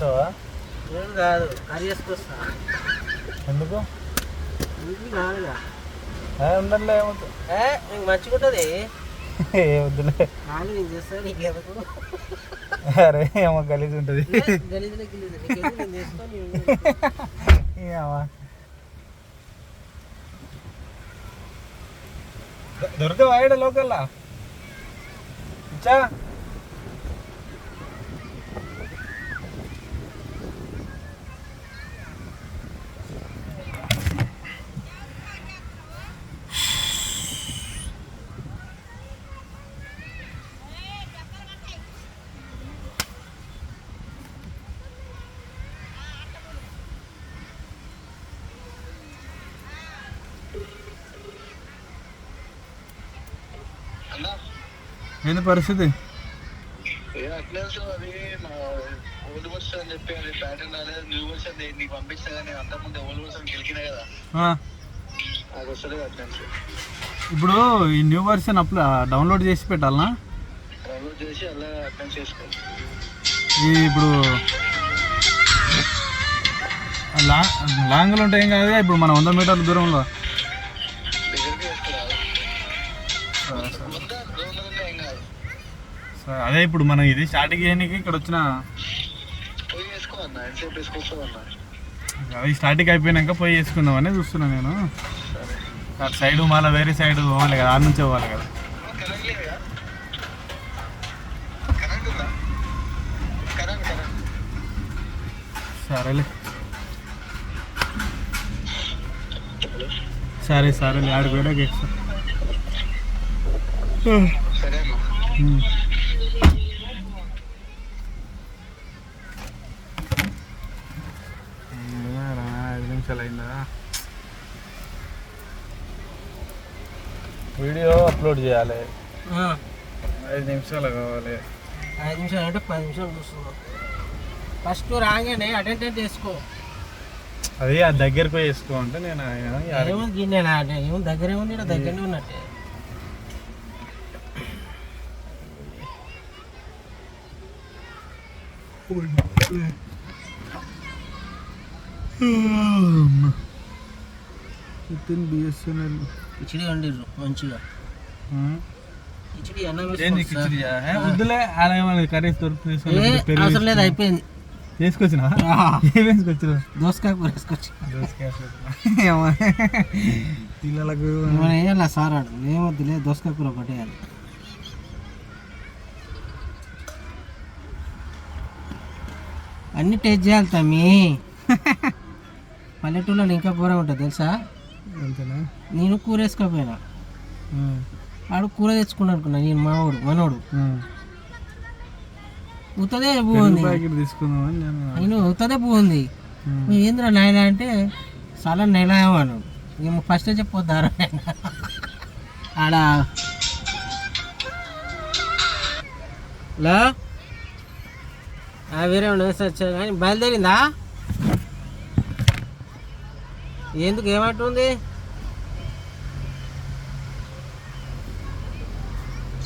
తింటావా? నేను కాదు, కర్రీ చేసుకొస్తా. ఎందుకు? ఇంటికి కాదుగా. ఉండలే, ఏమవుతుంది? నీకు మంచిగా ఉంటుంది. వద్దులే, కానీ నేను చేస్తాను. నీకెందుకు? అరే ఏమో గలీజ్ ఉంటుంది. గలీజ్లే నేను చేస్తాను. దొరకవా ఈడ లోకల్లా? ఇచ్చా ఏంది పరిస్థితి? అది ఓల్డ్ బస్ అని చెప్పి అది ప్యాటర్న్ రాలేదు, న్యూ బస్ అది నీకు పంపిస్తా. కానీ అంతకుముందు ఓల్డ్ బస్ అని గెలికినా కదా, అది వస్తుంది అటెండెన్స్. ఇప్పుడు ఈ న్యూ వర్షన్ డౌన్లోడ్ చేసి పెట్టాలనా? డౌన్లోడ్ చేసి అలా అటెండెన్స్ చేసుకో. ఇప్పుడు లాంగ్లో ఉంటాయి ఏం కాదు, ఇప్పుడు మన 100 మీటర్ల దూరంలో దగ్గరికి వేసుకురాదు. ఏం కాదు. అదే ఇప్పుడు మనం ఇది స్టార్టింగ్ చేయడానికి ఇక్కడ వచ్చిన పోయి వేసుకో అన్న, ఎంతసేపు వేసుకొస్తావు అన్న. అది స్టార్టింగ్ అయిపోయినాక పోయి వేసుకుందామని చూస్తున్నా నేను. అటు సైడ్ మళ్ళీ వేరే సైడ్ పోవాలి కదా, ఆడ నుంచి పోవాలి కదా. కరెంట్ లేదా? కరెంట్ ఉందా? కరెంట్ సరేలే సరేలే ఆడికి పోయాక ఎక్కువ. సరే అన్న. 5 నిమిషాలు అయిందా? వీడియో అప్లోడ్ చేయాలి, 5 నిమిషాలు కావాలి. 5 నిమిషాలు అంటే 10 నిమిషాలు చూస్తున్నాం. ఫస్ట్ రాగానే అటెండెన్స్ చేసుకో. అది ఆ దగ్గరకు పోయి వేసుకో అంటే నేను ఏముంది గిన్నెనా అంటే ఏముంది, దగ్గరే ఉంది, దగ్గరనే ఉన్నట్టే. బిఎస్ఎన్ఎల్ కిచిడి వండిర్రు మంచిగా. కిచిడి అన్నం వద్దులే, అలా ఏమన్నా కర్రీస్ దొరుకుతుంది. అవసరం లేదు, అయిపోయింది. తీసుకొచ్చినా? ఏం వేసుకొచ్చిన? దోసకాయ కూర వేసుకొచ్చి. పిల్లలకు వేయాలి సార్, ఆడు ఏమొద్దులే, దోసకాయ కూర ఒకటి వేయాలి. అన్నీ టేస్ట్ చేయాలి తమ్మి. పల్లెటూళ్ళలో ఇంకా కూర ఉంటుంది తెలుసా? అంతేనా? నేను కూర వేసుకోపోయినా, ఆడు కూర తెచ్చుకున్నా అనుకున్నా. నేను మనోడు ఉత్తదే బాగుంది తీసుకుందామని నేను, ఉత్తదే బాగుంది. ఏంద్రా నాయన అంటే చాలా నెలవాడు. మేము ఫస్ట్ చెప్పొద్దారా ఆడ వేరే వచ్చా కానీ బయలుదేరిందా? ఎందుకు ఏమంటుంది?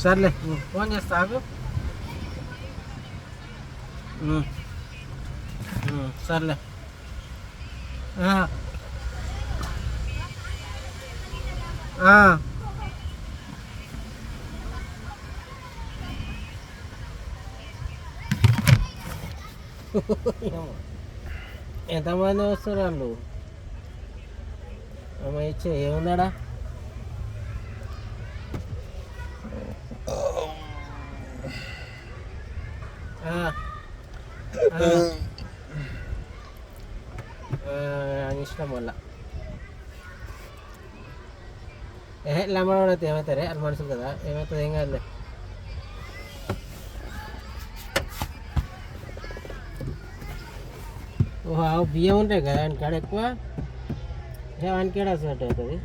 సర్లే ఫోన్ చేస్తాకు. సర్లే ఎంతమంది వస్తారు వాళ్ళు? అమ్మ ఇచ్చే ఏముందాడా? ఇష్టం వల్ల లమ్మడ అయితే ఏమవుతారే, అది మనుషులు కదా, ఏమవుతుంది? ఏం కాదులే. ఓహో బియ్యం ఉంటాయి కదా వానికి కాడ ఎక్కువ, వానికి ఏడా అవుతుంది.